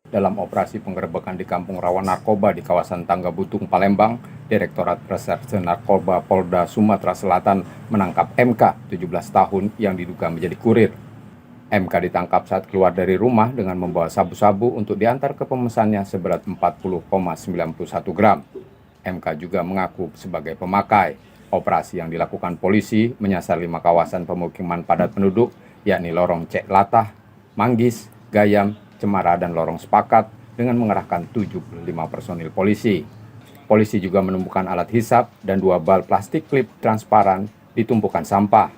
Dalam operasi penggerebekan di kampung rawan narkoba di kawasan Tangga Butung, Palembang, Direktorat Reserse Narkoba Polda Sumatera Selatan menangkap MK, 17 tahun, yang diduga menjadi kurir. MK ditangkap saat keluar dari rumah dengan membawa sabu-sabu untuk diantar ke pemesannya seberat 40,91 gram. MK juga mengaku sebagai pemakai. Operasi yang dilakukan polisi menyasar 5 kawasan pemukiman padat penduduk, yakni Lorong Cek Latah, Manggis, Gayam, Cemara, dan Lorong Sepakat dengan mengerahkan 75 personil polisi. Polisi juga menemukan alat hisap dan 2 bal plastik klip transparan di tumpukan sampah.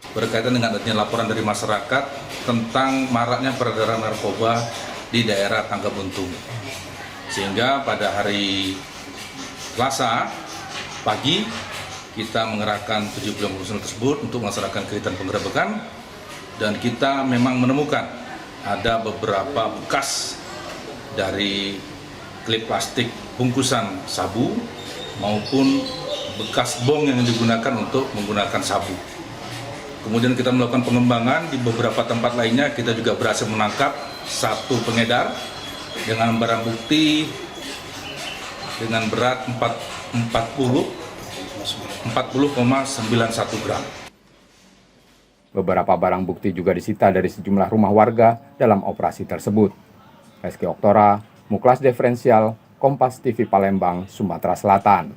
Berkaitan dengan adanya laporan dari masyarakat tentang maraknya peredaran narkoba di daerah Tangga Buntung. Sehingga pada hari Selasa pagi kita mengerahkan 75 personil tersebut untuk melaksanakan kegiatan penggerebekan, dan kita memang menemukan ada beberapa bekas dari klip plastik bungkusan sabu maupun bekas bong yang digunakan untuk menggunakan sabu. Kemudian kita melakukan pengembangan di beberapa tempat lainnya. Kita juga berhasil menangkap 1 pengedar dengan barang bukti dengan berat 40,91 gram. Beberapa barang bukti juga disita dari sejumlah rumah warga dalam operasi tersebut. Reski Oktora, Muklas Diferensial, Kompas TV Palembang, Sumatera Selatan.